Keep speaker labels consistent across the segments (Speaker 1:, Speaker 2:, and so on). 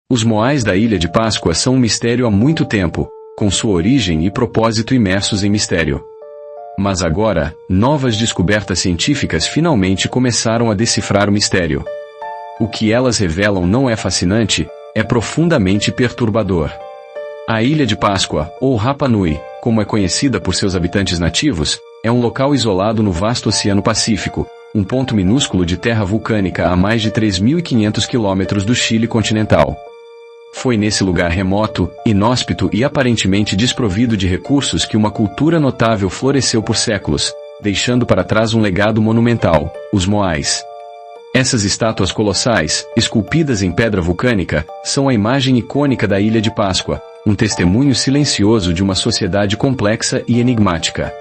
Speaker 1: Os Moais da Ilha de Páscoa são um mistério há muito tempo, com sua origem e propósito imersos em mistério. Mas agora, novas descobertas científicas finalmente começaram a decifrar o mistério. O que elas revelam não é fascinante, é profundamente perturbador. A Ilha de Páscoa, ou Rapa Nui, como é conhecida por seus habitantes nativos, é um local isolado no vasto Oceano Pacífico, um ponto minúsculo de terra vulcânica a mais de 3.500 quilômetros do Chile continental. Foi nesse lugar remoto, inóspito e aparentemente desprovido de recursos que uma cultura notável floresceu por séculos, deixando para trás um legado monumental, os Moais. Essas estátuas colossais, esculpidas em pedra vulcânica, são a imagem icônica da Ilha de Páscoa, um testemunho silencioso de uma sociedade complexa e enigmática.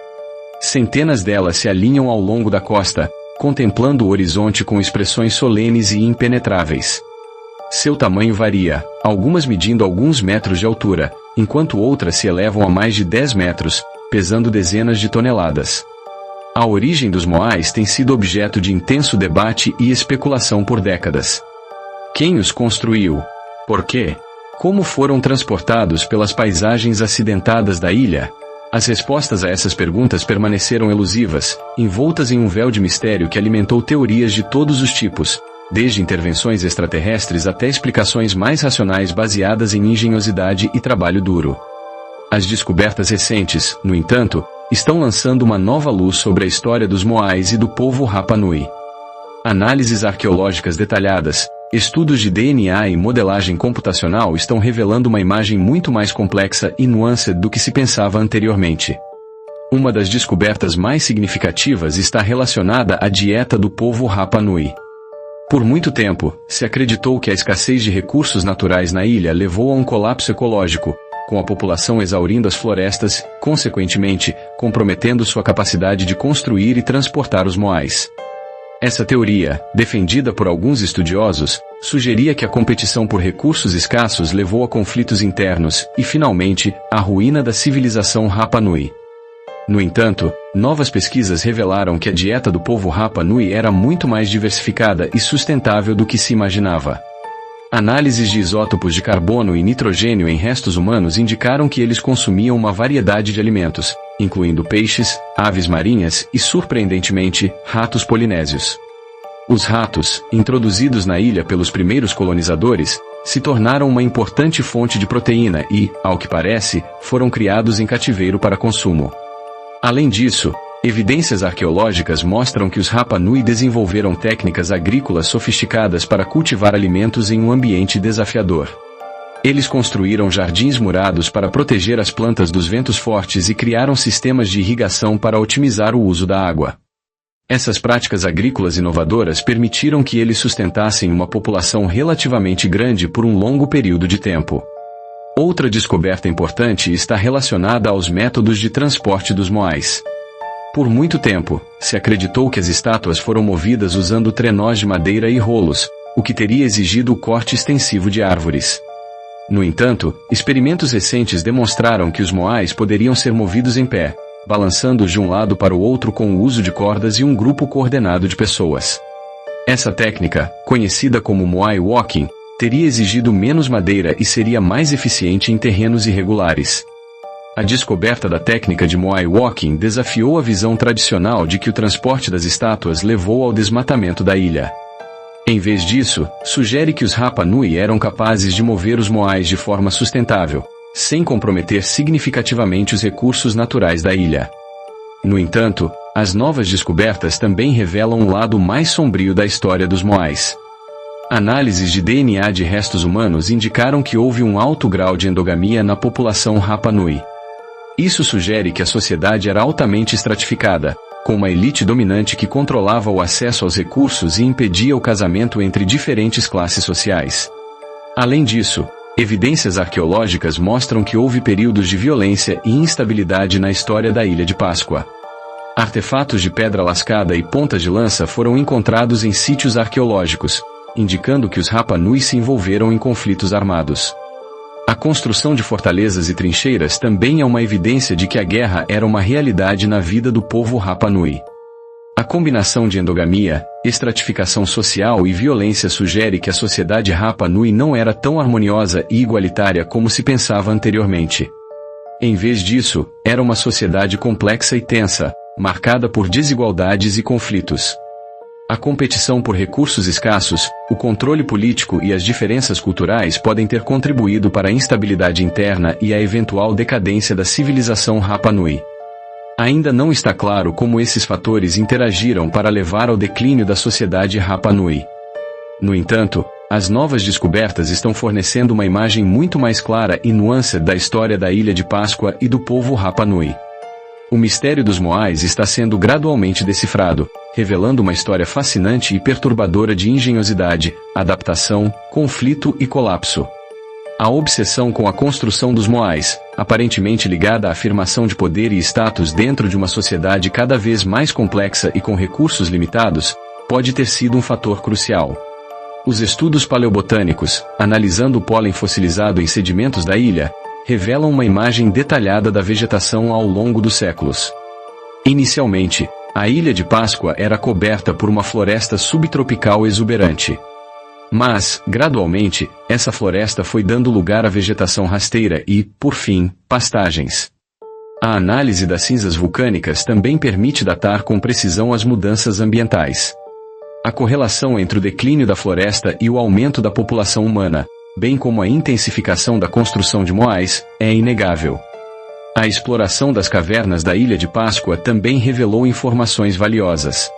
Speaker 1: Centenas delas se alinham ao longo da costa, contemplando o horizonte com expressões solenes e impenetráveis. Seu tamanho varia, algumas medindo alguns metros de altura, enquanto outras se elevam a mais de 10 metros, pesando dezenas de toneladas. A origem dos Moais tem sido objeto de intenso debate e especulação por décadas. Quem os construiu? Por quê? Como foram transportados pelas paisagens acidentadas da ilha? As respostas a essas perguntas permaneceram elusivas, envoltas em um véu de mistério que alimentou teorias de todos os tipos, desde intervenções extraterrestres até explicações mais racionais baseadas em engenhosidade e trabalho duro. As descobertas recentes, no entanto, estão lançando uma nova luz sobre a história dos Moais e do povo Rapa Nui. Análises arqueológicas detalhadas, estudos de DNA e modelagem computacional estão revelando uma imagem muito mais complexa e nuanced do que se pensava anteriormente. Uma das descobertas mais significativas está relacionada à dieta do povo Rapa Nui. Por muito tempo, se acreditou que a escassez de recursos naturais na ilha levou a um colapso ecológico, com a população exaurindo as florestas, consequentemente, comprometendo sua capacidade de construir e transportar os Moais. Essa teoria, defendida por alguns estudiosos, sugeria que a competição por recursos escassos levou a conflitos internos e, finalmente, à ruína da civilização Rapa Nui. No entanto, novas pesquisas revelaram que a dieta do povo Rapa Nui era muito mais diversificada e sustentável do que se imaginava. Análises de isótopos de carbono e nitrogênio em restos humanos indicaram que eles consumiam uma variedade de alimentos, incluindo peixes, aves marinhas e, surpreendentemente, ratos polinésios. Os ratos, introduzidos na ilha pelos primeiros colonizadores, se tornaram uma importante fonte de proteína e, ao que parece, foram criados em cativeiro para consumo. Além disso, evidências arqueológicas mostram que os Rapa Nui desenvolveram técnicas agrícolas sofisticadas para cultivar alimentos em um ambiente desafiador. Eles construíram jardins murados para proteger as plantas dos ventos fortes e criaram sistemas de irrigação para otimizar o uso da água. Essas práticas agrícolas inovadoras permitiram que eles sustentassem uma população relativamente grande por um longo período de tempo. Outra descoberta importante está relacionada aos métodos de transporte dos Moais. Por muito tempo, se acreditou que as estátuas foram movidas usando trenós de madeira e rolos, o que teria exigido o corte extensivo de árvores. No entanto, experimentos recentes demonstraram que os Moais poderiam ser movidos em pé, balançando de um lado para o outro com o uso de cordas e um grupo coordenado de pessoas. Essa técnica, conhecida como Moai Walking, teria exigido menos madeira e seria mais eficiente em terrenos irregulares. A descoberta da técnica de Moai Walking desafiou a visão tradicional de que o transporte das estátuas levou ao desmatamento da ilha. Em vez disso, sugere que os Rapa Nui eram capazes de mover os Moais de forma sustentável, sem comprometer significativamente os recursos naturais da ilha. No entanto, as novas descobertas também revelam um lado mais sombrio da história dos Moais. Análises de DNA de restos humanos indicaram que houve um alto grau de endogamia na população Rapa Nui. Isso sugere que a sociedade era altamente estratificada, com uma elite dominante que controlava o acesso aos recursos e impedia o casamento entre diferentes classes sociais. Além disso, evidências arqueológicas mostram que houve períodos de violência e instabilidade na história da Ilha de Páscoa. Artefatos de pedra lascada e pontas de lança foram encontrados em sítios arqueológicos, indicando que os Rapa Nui se envolveram em conflitos armados. A construção de fortalezas e trincheiras também é uma evidência de que a guerra era uma realidade na vida do povo Rapa Nui. A combinação de endogamia, estratificação social e violência sugere que a sociedade Rapa Nui não era tão harmoniosa e igualitária como se pensava anteriormente. Em vez disso, era uma sociedade complexa e tensa, marcada por desigualdades e conflitos. A competição por recursos escassos, o controle político e as diferenças culturais podem ter contribuído para a instabilidade interna e a eventual decadência da civilização Rapa Nui. Ainda não está claro como esses fatores interagiram para levar ao declínio da sociedade Rapa Nui. No entanto, as novas descobertas estão fornecendo uma imagem muito mais clara e nuancada da história da Ilha de Páscoa e do povo Rapa Nui. O mistério dos Moais está sendo gradualmente decifrado, revelando uma história fascinante e perturbadora de engenhosidade, adaptação, conflito e colapso. A obsessão com a construção dos Moais, aparentemente ligada à afirmação de poder e status dentro de uma sociedade cada vez mais complexa e com recursos limitados, pode ter sido um fator crucial. Os estudos paleobotânicos, analisando o pólen fossilizado em sedimentos da ilha, revelam uma imagem detalhada da vegetação ao longo dos séculos. Inicialmente, a Ilha de Páscoa era coberta por uma floresta subtropical exuberante. Mas, gradualmente, essa floresta foi dando lugar à vegetação rasteira e, por fim, pastagens. A análise das cinzas vulcânicas também permite datar com precisão as mudanças ambientais. A correlação entre o declínio da floresta e o aumento da população humana, bem como a intensificação da construção de moais, é inegável. A exploração das cavernas da Ilha de Páscoa também revelou informações valiosas.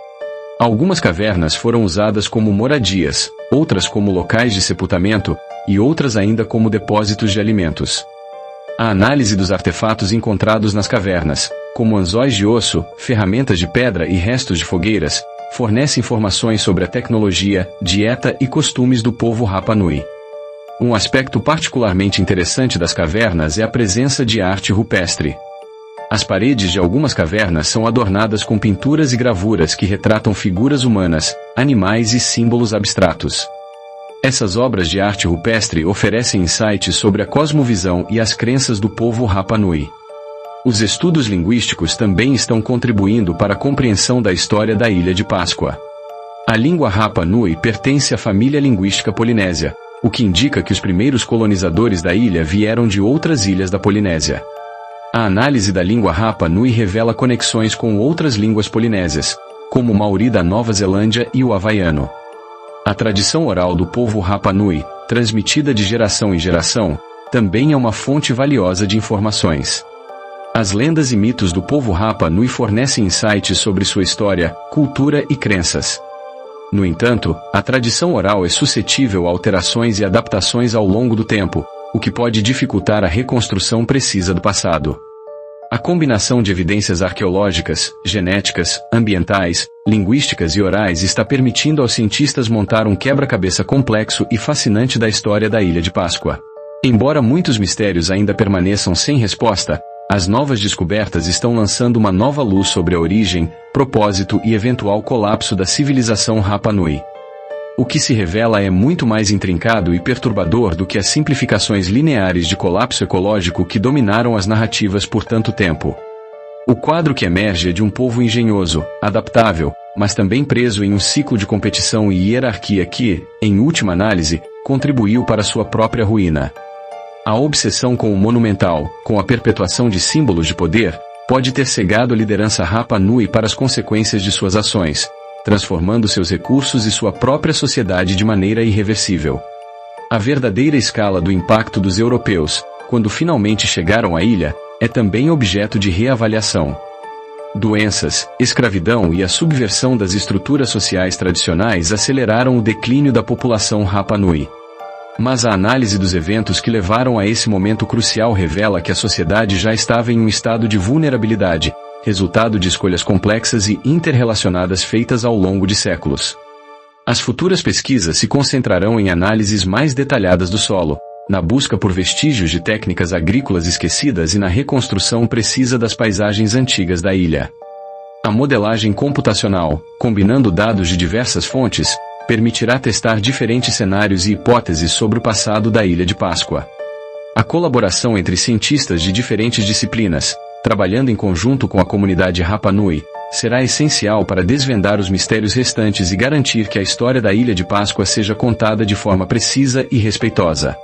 Speaker 1: Algumas cavernas foram usadas como moradias, outras como locais de sepultamento, e outras ainda como depósitos de alimentos. A análise dos artefatos encontrados nas cavernas, como anzóis de osso, ferramentas de pedra e restos de fogueiras, fornece informações sobre a tecnologia, dieta e costumes do povo Rapa Nui. Um aspecto particularmente interessante das cavernas é a presença de arte rupestre. As paredes de algumas cavernas são adornadas com pinturas e gravuras que retratam figuras humanas, animais e símbolos abstratos. Essas obras de arte rupestre oferecem insights sobre a cosmovisão e as crenças do povo Rapa Nui. Os estudos linguísticos também estão contribuindo para a compreensão da história da Ilha de Páscoa. A língua Rapa Nui pertence à família linguística polinésia, o que indica que os primeiros colonizadores da ilha vieram de outras ilhas da Polinésia. A análise da língua Rapa Nui revela conexões com outras línguas polinésias, como o maori da Nova Zelândia e o havaiano. A tradição oral do povo Rapa Nui, transmitida de geração em geração, também é uma fonte valiosa de informações. As lendas e mitos do povo Rapa Nui fornecem insights sobre sua história, cultura e crenças. No entanto, a tradição oral é suscetível a alterações e adaptações ao longo do tempo, o que pode dificultar a reconstrução precisa do passado. A combinação de evidências arqueológicas, genéticas, ambientais, linguísticas e orais está permitindo aos cientistas montar um quebra-cabeça complexo e fascinante da história da Ilha de Páscoa. Embora muitos mistérios ainda permaneçam sem resposta, as novas descobertas estão lançando uma nova luz sobre a origem, propósito e eventual colapso da civilização Rapa Nui. O que se revela é muito mais intrincado e perturbador do que as simplificações lineares de colapso ecológico que dominaram as narrativas por tanto tempo. O quadro que emerge é de um povo engenhoso, adaptável, mas também preso em um ciclo de competição e hierarquia que, em última análise, contribuiu para sua própria ruína. A obsessão com o monumental, com a perpetuação de símbolos de poder, pode ter cegado a liderança Rapa Nui para as consequências de suas ações, transformando seus recursos e sua própria sociedade de maneira irreversível. A verdadeira escala do impacto dos europeus, quando finalmente chegaram à ilha, é também objeto de reavaliação. Doenças, escravidão e a subversão das estruturas sociais tradicionais aceleraram o declínio da população Rapa Nui. Mas a análise dos eventos que levaram a esse momento crucial revela que a sociedade já estava em um estado de vulnerabilidade, resultado de escolhas complexas e interrelacionadas feitas ao longo de séculos. As futuras pesquisas se concentrarão em análises mais detalhadas do solo, na busca por vestígios de técnicas agrícolas esquecidas e na reconstrução precisa das paisagens antigas da ilha. A modelagem computacional, combinando dados de diversas fontes, permitirá testar diferentes cenários e hipóteses sobre o passado da Ilha de Páscoa. A colaboração entre cientistas de diferentes disciplinas, trabalhando em conjunto com a comunidade Rapa Nui, será essencial para desvendar os mistérios restantes e garantir que a história da Ilha de Páscoa seja contada de forma precisa e respeitosa.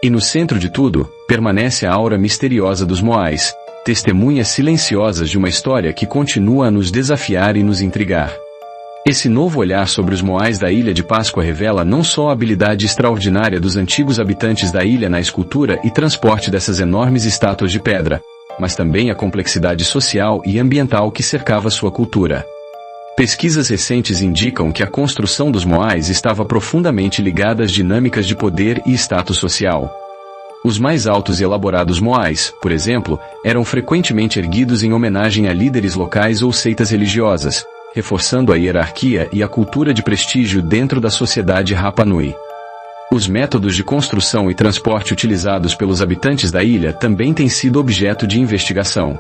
Speaker 1: E no centro de tudo, permanece a aura misteriosa dos Moais, testemunhas silenciosas de uma história que continua a nos desafiar e nos intrigar. Esse novo olhar sobre os Moais da Ilha de Páscoa revela não só a habilidade extraordinária dos antigos habitantes da ilha na escultura e transporte dessas enormes estátuas de pedra, mas também a complexidade social e ambiental que cercava sua cultura. Pesquisas recentes indicam que a construção dos Moais estava profundamente ligada às dinâmicas de poder e status social. Os mais altos e elaborados Moais, por exemplo, eram frequentemente erguidos em homenagem a líderes locais ou seitas religiosas, reforçando a hierarquia e a cultura de prestígio dentro da sociedade Rapa Nui. Os métodos de construção e transporte utilizados pelos habitantes da ilha também têm sido objeto de investigação.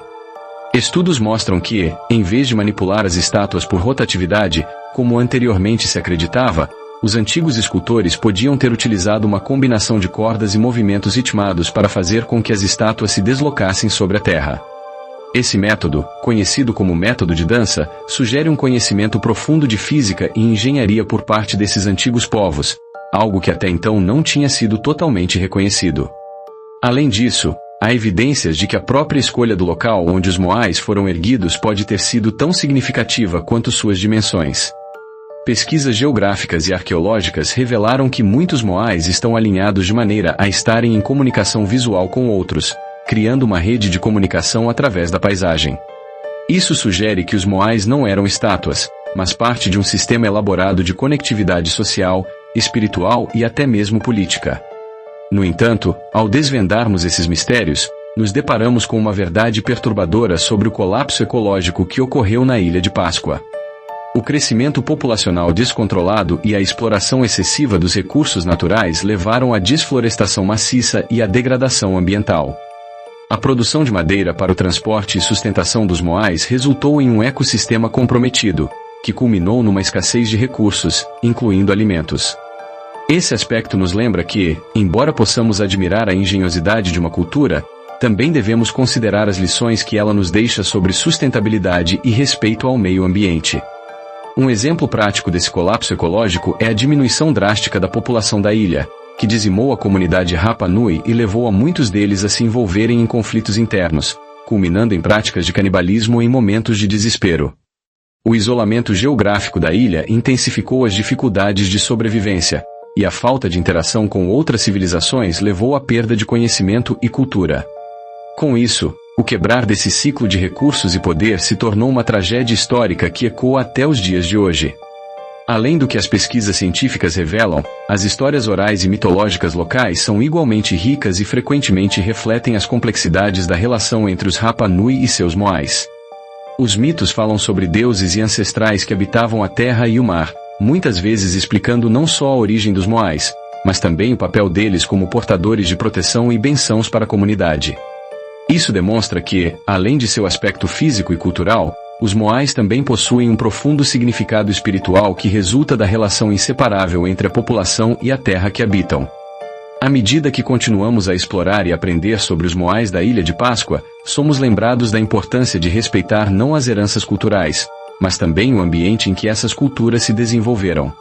Speaker 1: Estudos mostram que, em vez de manipular as estátuas por rotatividade, como anteriormente se acreditava, os antigos escultores podiam ter utilizado uma combinação de cordas e movimentos ritmados para fazer com que as estátuas se deslocassem sobre a terra. Esse método, conhecido como método de dança, sugere um conhecimento profundo de física e engenharia por parte desses antigos povos, algo que até então não tinha sido totalmente reconhecido. Além disso, há evidências de que a própria escolha do local onde os Moais foram erguidos pode ter sido tão significativa quanto suas dimensões. Pesquisas geográficas e arqueológicas revelaram que muitos Moais estão alinhados de maneira a estarem em comunicação visual com outros, criando uma rede de comunicação através da paisagem. Isso sugere que os Moais não eram estátuas, mas parte de um sistema elaborado de conectividade social, espiritual e até mesmo política. No entanto, ao desvendarmos esses mistérios, nos deparamos com uma verdade perturbadora sobre o colapso ecológico que ocorreu na Ilha de Páscoa. O crescimento populacional descontrolado e a exploração excessiva dos recursos naturais levaram à desflorestação maciça e à degradação ambiental. A produção de madeira para o transporte e sustentação dos Moais resultou em um ecossistema comprometido, que culminou numa escassez de recursos, incluindo alimentos. Esse aspecto nos lembra que, embora possamos admirar a engenhosidade de uma cultura, também devemos considerar as lições que ela nos deixa sobre sustentabilidade e respeito ao meio ambiente. Um exemplo prático desse colapso ecológico é a diminuição drástica da população da ilha, que dizimou a comunidade Rapa Nui e levou a muitos deles a se envolverem em conflitos internos, culminando em práticas de canibalismo em momentos de desespero. O isolamento geográfico da ilha intensificou as dificuldades de sobrevivência, e a falta de interação com outras civilizações levou à perda de conhecimento e cultura. Com isso, o quebrar desse ciclo de recursos e poder se tornou uma tragédia histórica que ecoa até os dias de hoje. Além do que as pesquisas científicas revelam, as histórias orais e mitológicas locais são igualmente ricas e frequentemente refletem as complexidades da relação entre os Rapa Nui e seus Moais. Os mitos falam sobre deuses e ancestrais que habitavam a terra e o mar, muitas vezes explicando não só a origem dos Moais, mas também o papel deles como portadores de proteção e bênçãos para a comunidade. Isso demonstra que, além de seu aspecto físico e cultural, os Moais também possuem um profundo significado espiritual que resulta da relação inseparável entre a população e a terra que habitam. À medida que continuamos a explorar e aprender sobre os Moais da Ilha de Páscoa, somos lembrados da importância de respeitar não as heranças culturais, mas também o ambiente em que essas culturas se desenvolveram.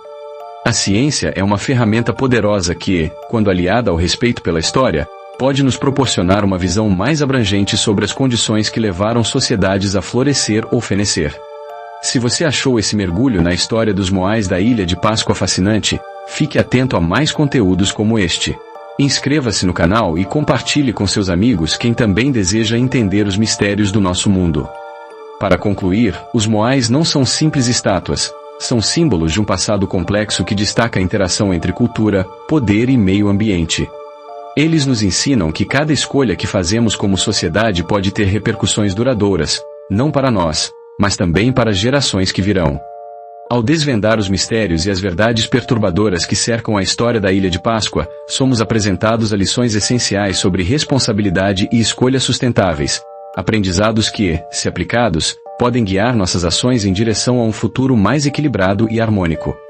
Speaker 1: A ciência é uma ferramenta poderosa que, quando aliada ao respeito pela história, pode nos proporcionar uma visão mais abrangente sobre as condições que levaram sociedades a florescer ou fenecer. Se você achou esse mergulho na história dos Moais da Ilha de Páscoa fascinante, fique atento a mais conteúdos como este. Inscreva-se no canal e compartilhe com seus amigos quem também deseja entender os mistérios do nosso mundo. Para concluir, os Moais não são simples estátuas, são símbolos de um passado complexo que destaca a interação entre cultura, poder e meio ambiente. Eles nos ensinam que cada escolha que fazemos como sociedade pode ter repercussões duradouras, não para nós, mas também para gerações que virão. Ao desvendar os mistérios e as verdades perturbadoras que cercam a história da Ilha de Páscoa, somos apresentados a lições essenciais sobre responsabilidade e escolhas sustentáveis, aprendizados que, se aplicados, podem guiar nossas ações em direção a um futuro mais equilibrado e harmônico.